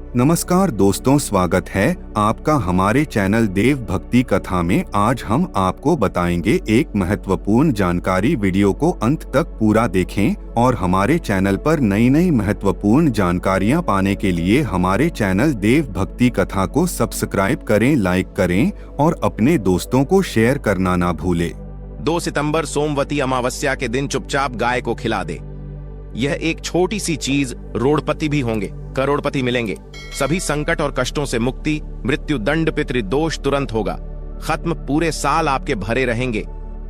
नमस्कार दोस्तों, स्वागत है आपका हमारे चैनल देव भक्ति कथा में। आज हम आपको बताएंगे एक महत्वपूर्ण जानकारी। वीडियो को अंत तक पूरा देखें और हमारे चैनल पर नई नई महत्वपूर्ण जानकारियां पाने के लिए हमारे चैनल देव भक्ति कथा को सब्सक्राइब करें, लाइक करें और अपने दोस्तों को शेयर करना ना भूलें। 2 सितंबर सोमवती अमावस्या के दिन चुपचाप गाय को खिला दे। यह एक छोटी सी चीज, रोड़पति भी होंगे, करोड़पति मिलेंगे। सभी संकट और कष्टों से मुक्ति, मृत्यु दंड पितृदोष तुरंत होगा खत्म। पूरे साल आपके भरे रहेंगे।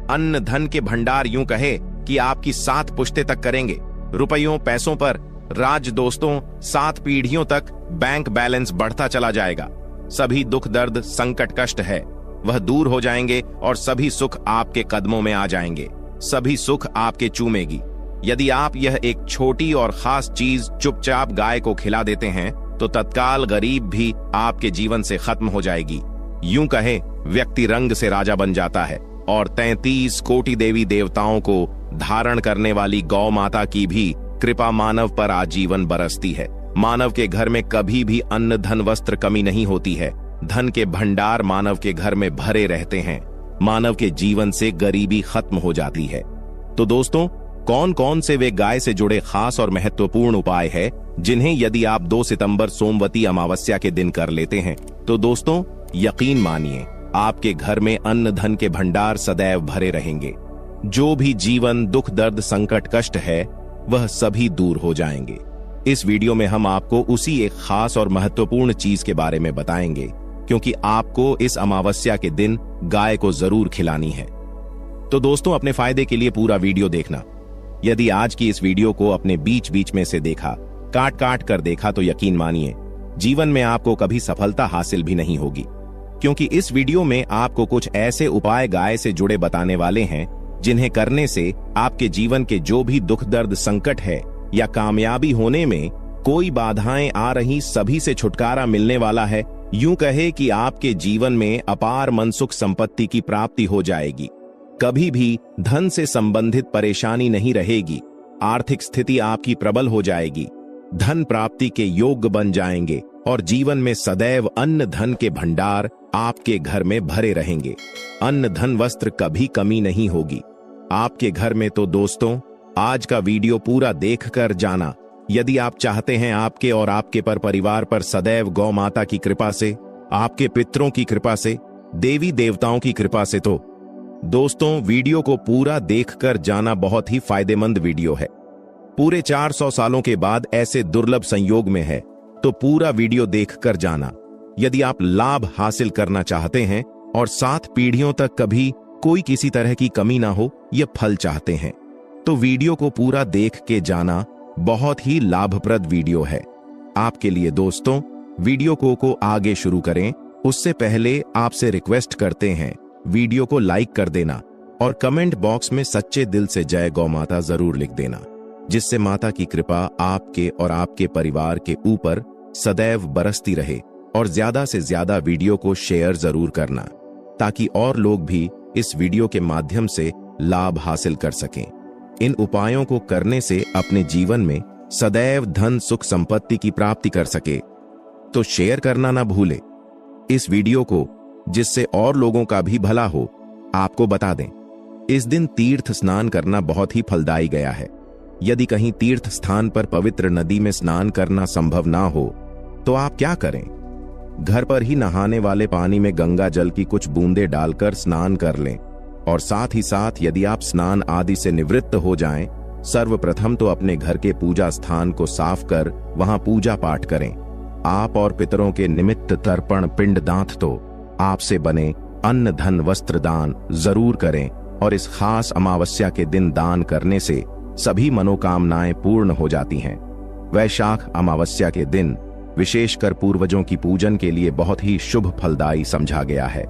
अन्न धन के भंडार यूं कहे कि आपकी 7 पुश्ते तक करेंगे। रुपयों पैसों पर राज दोस्तों 7 पीढ़ियों तक बैंक बैलेंस बढ़ता चला जाएगा। सभी दुख दर्द संकट कष्ट है वह दूर हो जाएंगे और सभी सुख आपके कदमों में आ जाएंगे। सभी सुख आपके चूमेगी। यदि आप यह एक छोटी और खास चीज चुपचाप गाय को खिला देते हैं तो तत्काल गरीब भी आपके जीवन से खत्म हो जाएगी। यूं कहे व्यक्ति रंग से राजा बन जाता है और 33 कोटि देवी देवताओं को धारण करने वाली गौ माता की भी कृपा मानव पर आजीवन बरसती है। मानव के घर में कभी भी अन्न धन वस्त्र कमी नहीं होती है। धन के भंडार मानव के घर में भरे रहते हैं। मानव के जीवन से गरीबी खत्म हो जाती है। तो दोस्तों, कौन कौन से वे गाय से जुड़े खास और महत्वपूर्ण उपाय है जिन्हें यदि आप 2 सितंबर सोमवती अमावस्या के दिन कर लेते हैं तो दोस्तों यकीन मानिए आपके घर में अन्न धन के भंडार सदैव भरे रहेंगे। जो भी जीवन दुख दर्द संकट कष्ट है वह सभी दूर हो जाएंगे। इस वीडियो में हम आपको उसी एक खास और महत्वपूर्ण चीज के बारे में बताएंगे, क्योंकि आपको इस अमावस्या के दिन गाय को जरूर खिलानी है। तो दोस्तों, अपने फायदे के लिए पूरा वीडियो देखना। यदि आज की इस वीडियो को अपने बीच बीच में से देखा, काट काट कर देखा, तो यकीन मानिए जीवन में आपको कभी सफलता हासिल भी नहीं होगी, क्योंकि इस वीडियो में आपको कुछ ऐसे उपाय गाय से जुड़े बताने वाले हैं जिन्हें करने से आपके जीवन के जो भी दुख दर्द संकट है या कामयाबी होने में कोई बाधाएं आ रही, सभी से छुटकारा मिलने वाला है। यूं कहे कि आपके जीवन में अपार मनसुख संपत्ति की प्राप्ति हो जाएगी। कभी भी धन से संबंधित परेशानी नहीं रहेगी। आर्थिक स्थिति आपकी प्रबल हो जाएगी। धन प्राप्ति के योग्य बन जाएंगे और जीवन में सदैव अन्न धन के भंडार आपके घर में भरे रहेंगे। अन्न धन वस्त्र कभी कमी नहीं होगी आपके घर में। तो दोस्तों, आज का वीडियो पूरा देखकर जाना। यदि आप चाहते हैं आपके और आपके परिवार पर सदैव गौ माता की कृपा से, आपके पितरों की कृपा से, देवी देवताओं की कृपा से, तो दोस्तों वीडियो को पूरा देखकर जाना। बहुत ही फायदेमंद वीडियो है। पूरे 400 सालों के बाद ऐसे दुर्लभ संयोग में है, तो पूरा वीडियो देखकर जाना। यदि आप लाभ हासिल करना चाहते हैं और 7 पीढ़ियों तक कभी कोई किसी तरह की कमी ना हो, यह फल चाहते हैं, तो वीडियो को पूरा देख के जाना। बहुत ही लाभप्रद वीडियो है आपके लिए। दोस्तों, वीडियो को आगे शुरू करें उससे पहले आपसे रिक्वेस्ट करते हैं वीडियो को लाइक कर देना और कमेंट बॉक्स में सच्चे दिल से जय गौ माता जरूर लिख देना, जिससे माता की कृपा आपके और आपके परिवार के ऊपर सदैव बरसती रहे। और ज्यादा से ज्यादा वीडियो को शेयर जरूर करना, ताकि और लोग भी इस वीडियो के माध्यम से लाभ हासिल कर सकें। इन उपायों को करने से अपने जीवन में सदैव धन सुख संपत्ति की प्राप्ति कर सके। तो शेयर करना ना भूले इस वीडियो को, जिससे और लोगों का भी भला हो। आपको बता दें, इस दिन तीर्थ स्नान करना बहुत ही फलदायी गया है। यदि कहीं तीर्थ स्थान पर पवित्र नदी में स्नान करना संभव ना हो तो आप क्या करें, घर पर ही नहाने वाले पानी में गंगा जल की कुछ बूंदें डालकर स्नान कर लें। और साथ ही साथ यदि आप स्नान आदि से निवृत्त हो जाएं, सर्वप्रथम तो अपने घर के पूजा स्थान को साफ कर वहां पूजा पाठ करें। आप और पितरों के निमित्त तर्पण पिंड दांत तो आपसे बने अन्न धन वस्त्र दान जरूर करें। और इस खास अमावस्या के दिन दान करने से सभी मनोकामनाएं पूर्ण हो जाती हैं। वैशाख अमावस्या के दिन विशेषकर पूर्वजों की पूजन के लिए बहुत ही शुभ फलदायी समझा गया है।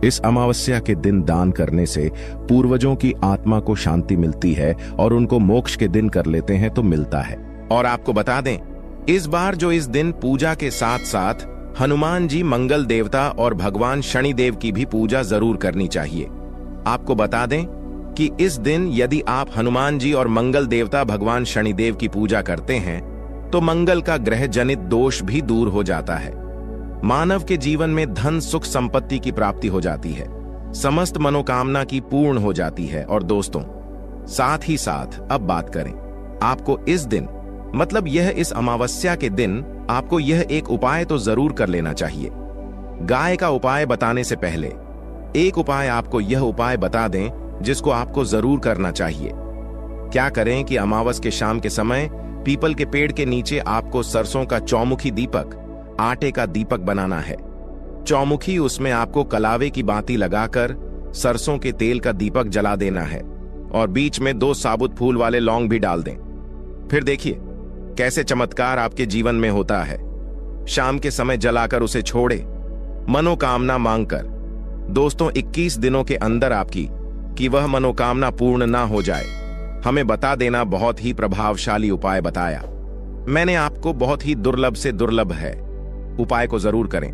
इस अमावस्या के दिन दान करने से पूर्वजों की आत्मा को शांति मिलती है और उनको मोक्ष के दिन कर लेते हैं तो मिलता है। और आपको बता दें, इस बार जो इस दिन पूजा के साथ साथ हनुमान जी, मंगल देवता और भगवान शनिदेव की भी पूजा जरूर करनी चाहिए। आपको बता दें कि इस दिन यदि आप हनुमान जी और मंगल देवता भगवान शनिदेव की पूजा करते हैं तो मंगल का ग्रह जनित दोष भी दूर हो जाता है। मानव के जीवन में धन सुख संपत्ति की प्राप्ति हो जाती है, समस्त मनोकामना की पूर्ण हो जाती है। और दोस्तों, साथ ही साथ अब बात करें, आपको इस दिन मतलब यह इस अमावस्या के दिन आपको यह एक उपाय तो जरूर कर लेना चाहिए। गाय का उपाय बताने से पहले एक उपाय आपको यह उपाय बता दें जिसको आपको जरूर करना चाहिए। क्या करें कि अमावस के शाम के समय पीपल के पेड़ के नीचे आपको सरसों का चौमुखी दीपक, आटे का दीपक बनाना है। चौमुखी, उसमें आपको कलावे की बाती लगाकर सरसों के तेल का दीपक जला देना है और बीच में 2 साबुत फूल वाले लौंग भी डाल दें। फिर देखिए कैसे चमत्कार आपके जीवन में होता है। शाम के समय जलाकर उसे छोड़े, मनोकामना मांगकर। दोस्तों, 21 दिनों के अंदर आपकी कि वह मनोकामना पूर्ण ना हो जाए, हमें बता देना। बहुत ही प्रभावशाली उपाय बताया मैंने आपको, बहुत ही दुर्लभ से दुर्लभ है। उपाय को जरूर करें,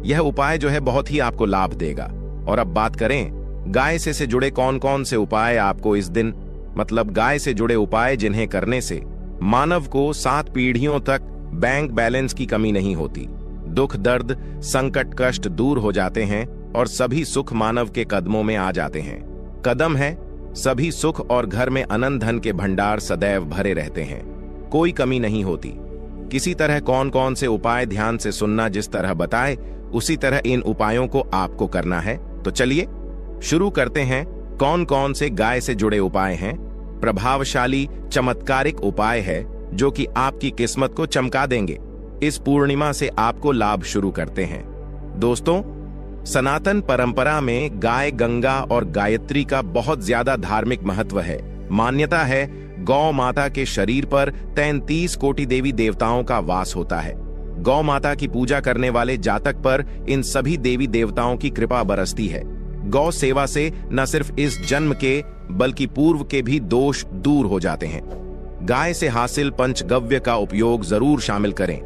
यह उपाय जो है बहुत ही आपको लाभ देगा। और अब बात करें गाय से जुड़े कौन कौन से उपाय आपको इस दिन, मतलब गाय से जुड़े उपाय जिन्हें करने से मानव को 7 पीढ़ियों तक बैंक बैलेंस की कमी नहीं होती, दुख दर्द संकट कष्ट दूर हो जाते हैं और सभी सुख मानव के कदमों में आ जाते हैं। कदम है सभी सुख और घर में अनंत धन के भंडार सदैव भरे रहते हैं, कोई कमी नहीं होती। किसी तरह कौन कौन से उपाय ध्यान से सुनना, जिस तरह बताए उसी तरह इन उपायों को आपको करना है। तो चलिए शुरू करते हैं। कौन कौन से गाय से जुड़े उपाय हैं? प्रभावशाली चमत्कारिक उपाय है जो कि आपकी किस्मत को चमका देंगे। इस पूर्णिमा से आपको लाभ शुरू करते हैं। दोस्तों, सनातन परंपरा में गाय, गंगा और गायत्री का बहुत ज्यादा धार्मिक महत्व है। मान्यता है गौ माता के शरीर पर 33 कोटि देवी देवताओं का वास होता है। गौ माता की पूजा करने वाले जातक पर इन सभी देवी देवताओं की कृपा बरसती है। गौ सेवा से न सिर्फ इस जन्म के बल्कि पूर्व के भी दोष दूर हो जाते हैं। गाय से हासिल पंचगव्य का उपयोग जरूर शामिल करें,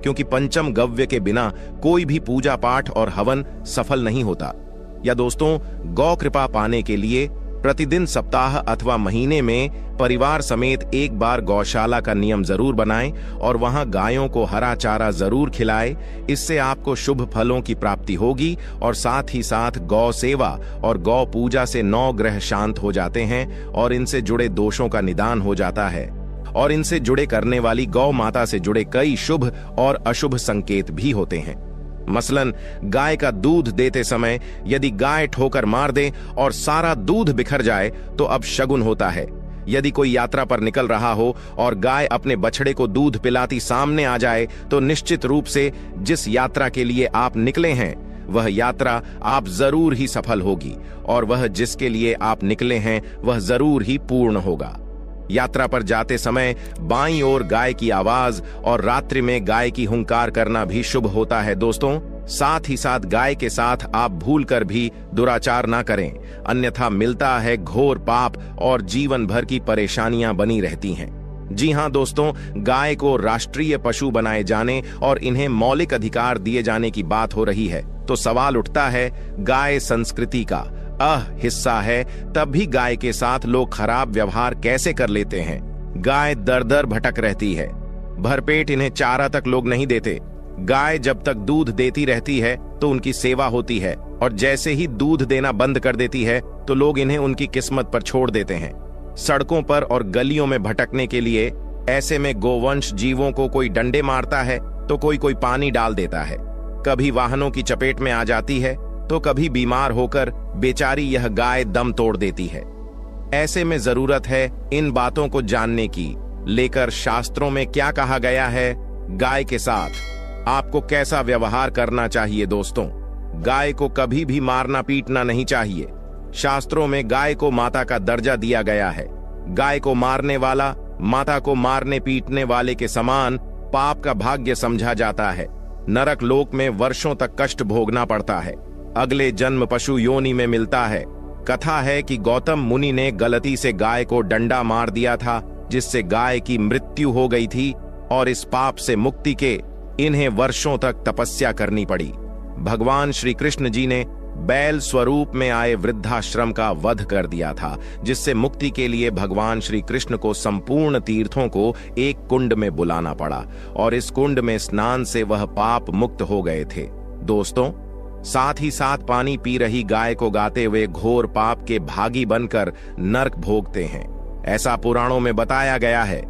क्योंकि पंचम गव्य के बिना कोई भी पूजा पाठ और हवन सफल नहीं होता। या दोस्तों, गौ कृपा पाने के लिए प्रतिदिन, सप्ताह अथवा महीने में परिवार समेत एक बार गौशाला का नियम जरूर बनाएं और वहां गायों को हरा चारा जरूर खिलाएं। इससे आपको शुभ फलों की प्राप्ति होगी और साथ ही साथ गौ सेवा और गौ पूजा से 9 ग्रह शांत हो जाते हैं और इनसे जुड़े दोषों का निदान हो जाता है। और इनसे जुड़े करने वाली गौ माता से जुड़े कई शुभ और अशुभ संकेत भी होते हैं। मसलन, गाय का दूध देते समय यदि गाय ठोकर मार दे और सारा दूध बिखर जाए तो अब शगुन होता है। यदि कोई यात्रा पर निकल रहा हो और गाय अपने बछड़े को दूध पिलाती सामने आ जाए तो निश्चित रूप से जिस यात्रा के लिए आप निकले हैं वह यात्रा आप जरूर ही सफल होगी और वह जिसके लिए आप निकले हैं वह जरूर ही पूर्ण होगा। यात्रा पर जाते समय बाईं ओर गाय की आवाज और रात्रि में गाय की हुंकार करना भी शुभ होता है। दोस्तों, साथ ही साथ गाय के साथ आप भूलकर भी दुराचार ना करें, अन्यथा मिलता है घोर पाप और जीवन भर की परेशानियां बनी रहती हैं। जी हां दोस्तों, गाय को राष्ट्रीय पशु बनाए जाने और इन्हें मौलिक अधिकार दिए जाने की बात हो रही है, तो सवाल उठता है, गाय संस्कृति का हिस्सा है, तब भी गाय के साथ लोग खराब व्यवहार कैसे कर लेते हैं? गाय दर दर भटक रहती है, भरपेट इन्हें चारा तक लोग नहीं देते। गाय जब तक दूध देती रहती है तो उनकी सेवा होती है और जैसे ही दूध देना बंद कर देती है तो लोग इन्हें उनकी किस्मत पर छोड़ देते हैं, सड़कों पर और गलियों में भटकने के लिए। ऐसे में गोवंश जीवों को कोई डंडे मारता है तो कोई पानी डाल देता है, कभी वाहनों की चपेट में आ जाती है तो कभी बीमार होकर बेचारी यह गाय दम तोड़ देती है। ऐसे में जरूरत है इन बातों को जानने की, लेकर शास्त्रों में क्या कहा गया है, गाय के साथ आपको कैसा व्यवहार करना चाहिए। दोस्तों, गाय को कभी भी मारना पीटना नहीं चाहिए। शास्त्रों में गाय को माता का दर्जा दिया गया है। गाय को मारने वाला माता को मारने पीटने वाले के समान पाप का भाग्य समझा जाता है। नरक लोक में वर्षों तक कष्ट भोगना पड़ता है, अगले जन्म पशु योनि में मिलता है। कथा है कि गौतम मुनि ने गलती से गाय को डंडा मार दिया था, जिससे गाय की मृत्यु हो गई थी और इस पाप से मुक्ति के इन्हें वर्षों तक तपस्या करनी पड़ी। भगवान श्री कृष्ण जी ने बैल स्वरूप में आए वृद्धाश्रम का वध कर दिया था, जिससे मुक्ति के लिए भगवान श्री कृष्ण को संपूर्ण तीर्थों को एक कुंड में बुलाना पड़ा और इस कुंड में स्नान से वह पाप मुक्त हो गए थे। दोस्तों, साथ ही साथ पानी पी रही गाय को गाते हुए घोर पाप के भागी बनकर नरक भोगते हैं, ऐसा पुराणों में बताया गया है।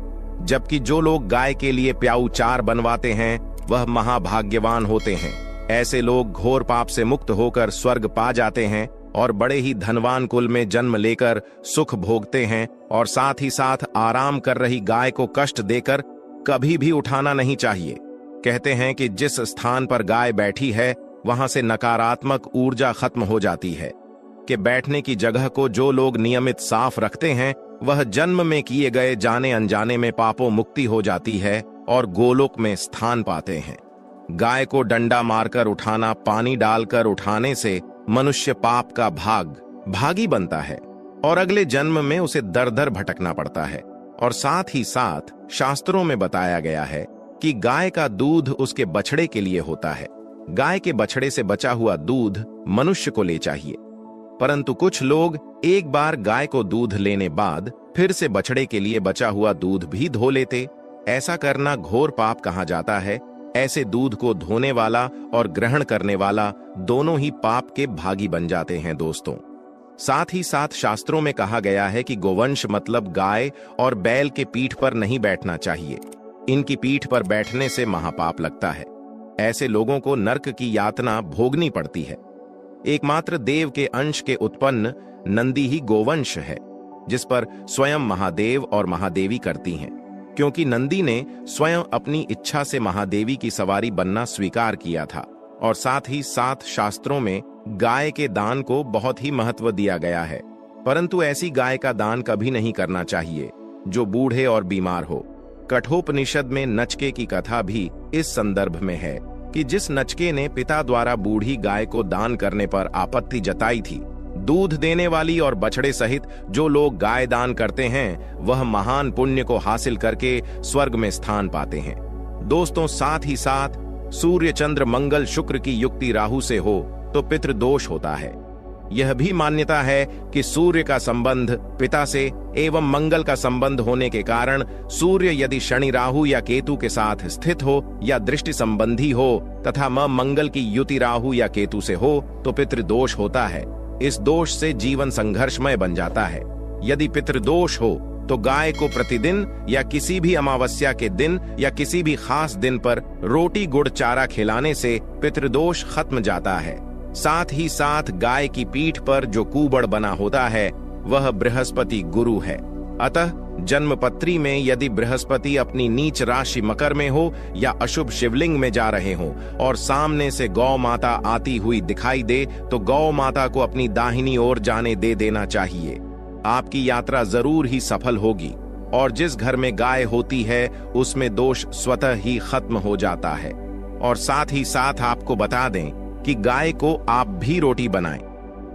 जबकि जो लोग गाय के लिए प्याऊ चार बनवाते हैं वह महाभाग्यवान होते हैं। ऐसे लोग घोर पाप से मुक्त होकर स्वर्ग पा जाते हैं और बड़े ही धनवान कुल में जन्म लेकर सुख भोगते हैं। और साथ ही साथ आराम कर रही गाय को कष्ट देकर कभी भी उठाना नहीं चाहिए। कहते हैं कि जिस स्थान पर गाय बैठी है वहां से नकारात्मक ऊर्जा खत्म हो जाती है, कि बैठने की जगह को जो लोग नियमित साफ रखते हैं वह जन्म में किए गए जाने अनजाने में पापों मुक्ति हो जाती है और गोलोक में स्थान पाते हैं। गाय को डंडा मारकर उठाना, पानी डालकर उठाने से मनुष्य पाप का भागी बनता है और अगले जन्म में उसे दर दर भटकना पड़ता है। और साथ ही साथ शास्त्रों में बताया गया है कि गाय का दूध उसके बछड़े के लिए होता है। गाय के बछड़े से बचा हुआ दूध मनुष्य को ले चाहिए, परंतु कुछ लोग एक बार गाय को दूध लेने बाद फिर से बछड़े के लिए बचा हुआ दूध भी धो लेते। ऐसा करना घोर पाप कहा जाता है। ऐसे दूध को धोने वाला और ग्रहण करने वाला दोनों ही पाप के भागी बन जाते हैं। दोस्तों, साथ ही साथ शास्त्रों में कहा गया है कि गोवंश मतलब गाय और बैल के पीठ पर नहीं बैठना चाहिए। इनकी पीठ पर बैठने से महापाप लगता है। ऐसे लोगों को नरक की यातना भोगनी पड़ती है। एकमात्र देव के अंश के उत्पन्न नंदी ही गोवंश है, जिस पर स्वयं महादेव और महादेवी करती हैं, क्योंकि नंदी ने स्वयं अपनी इच्छा से महादेवी की सवारी बनना स्वीकार किया था। और साथ ही साथ शास्त्रों में गाय के दान को बहुत ही महत्व दिया गया है, परंतु ऐसी गाय का दान कभी नहीं करना चाहिए जो बूढ़े और बीमार हो। कठोपनिषद में नचके की कथा भी इस संदर्भ में है कि जिस नचके ने पिता द्वारा बूढ़ी गाय को दान करने पर आपत्ति जताई थी। दूध देने वाली और बछड़े सहित जो लोग गाय दान करते हैं वह महान पुण्य को हासिल करके स्वर्ग में स्थान पाते हैं। दोस्तों, साथ ही साथ सूर्य, चंद्र, मंगल, शुक्र की युक्ति राहु से हो तो पितृदोष होता है। यह भी मान्यता है कि सूर्य का संबंध पिता से एवं मंगल का संबंध होने के कारण सूर्य यदि शनि, राहु या केतु के साथ स्थित हो या दृष्टि संबंधी हो तथा मंगल की युति राहु या केतु से हो तो पितृदोष होता है। इस दोष से जीवन संघर्षमय बन जाता है। यदि पितृदोष हो तो गाय को प्रतिदिन या किसी भी अमावस्या के दिन या किसी भी खास दिन पर रोटी गुड़ चारा खिलाने से पितृदोष खत्म जाता है। साथ ही साथ गाय की पीठ पर जो कुबड़ बना होता है वह बृहस्पति गुरु है। अतः जन्मपत्री में यदि बृहस्पति अपनी नीच राशि मकर में हो या अशुभ शिवलिंग में जा रहे हो और सामने से गौ माता आती हुई दिखाई दे तो गौ माता को अपनी दाहिनी ओर जाने दे देना चाहिए। आपकी यात्रा जरूर ही सफल होगी और जिस घर में गाय होती है उसमें दोष स्वतः ही खत्म हो जाता है। और साथ ही साथ आपको बता दें कि गाय को आप भी रोटी बनाएं,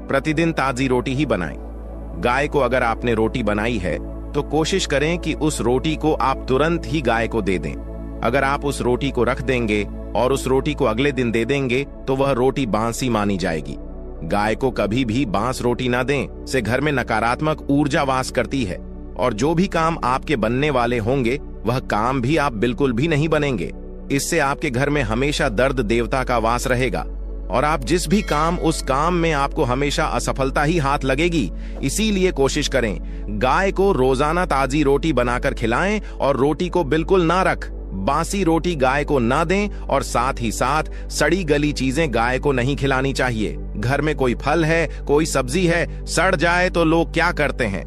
प्रतिदिन ताजी रोटी ही बनाएं। गाय को अगर आपने रोटी बनाई है तो कोशिश करें कि उस रोटी को आप तुरंत ही गाय को दे दें। अगर आप उस रोटी को रख देंगे और उस रोटी को अगले दिन दे देंगे तो वह रोटी बासी मानी जाएगी। गाय को कभी भी बांस रोटी ना दें, से घर में नकारात्मक ऊर्जा वास करती है और जो भी काम आपके बनने वाले होंगे वह काम भी आप बिल्कुल भी नहीं बनेंगे। इससे आपके घर में हमेशा दर्द देवता का वास रहेगा और आप जिस भी काम उस काम में आपको हमेशा असफलता ही हाथ लगेगी। इसीलिए कोशिश करें गाय को रोजाना ताजी रोटी बनाकर खिलाएं और रोटी को बिल्कुल ना रख बासी रोटी गाय को ना दें और साथ ही साथ सड़ी गली चीजें गाय को नहीं खिलानी चाहिए। घर में कोई फल है, कोई सब्जी है, सड़ जाए तो लोग क्या करते हैं,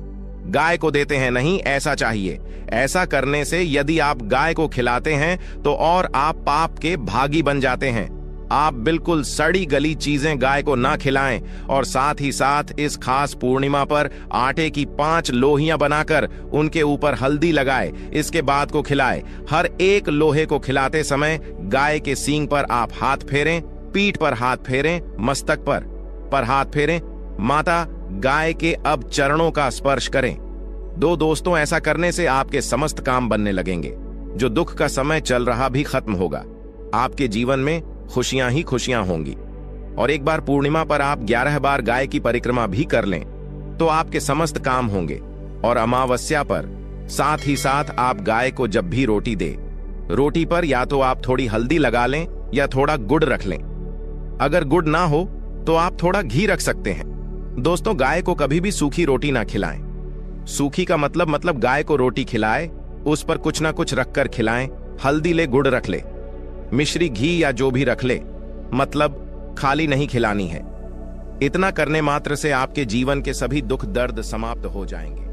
गाय को देते हैं, नहीं ऐसा चाहिए। ऐसा करने से यदि आप गाय को खिलाते हैं तो और आप पाप के भागी बन जाते हैं। आप बिल्कुल सड़ी गली चीजें गाय को ना खिलाएं और साथ ही साथ इस खास पूर्णिमा पर आटे की 5 लोहियां बनाकर उनके ऊपर हल्दी लगाए, इसके बाद को खिलाए। हर एक लोहे को खिलाते समय गाय के सींग पर आप हाथ फेरें, पीठ पर हाथ फेरें, मस्तक पर हाथ फेरें। माता गाय के अब चरणों का स्पर्श करें। दोस्तों, ऐसा करने से आपके समस्त काम बनने लगेंगे। जो दुख का समय चल रहा भी खत्म होगा। आपके जीवन में खुशियां ही खुशियां होंगी। और एक बार पूर्णिमा पर आप 11 बार गाय की परिक्रमा भी कर लें तो आपके समस्त काम होंगे। और अमावस्या पर साथ ही साथ आप गाय को जब भी रोटी दे, रोटी पर या तो आप थोड़ी हल्दी लगा लें या थोड़ा गुड़ रख लें। अगर गुड़ ना हो तो आप थोड़ा घी रख सकते हैं। दोस्तों, गाय को कभी भी सूखी रोटी ना खिलाएं। सूखी का मतलब गाय को रोटी खिलाए, उस पर कुछ ना कुछ रखकर खिलाएं। हल्दी ले, गुड़ रख ले, मिश्री, घी या जो भी रख ले, मतलब खाली नहीं खिलानी है। इतना करने मात्र से आपके जीवन के सभी दुख दर्द समाप्त हो जाएंगे।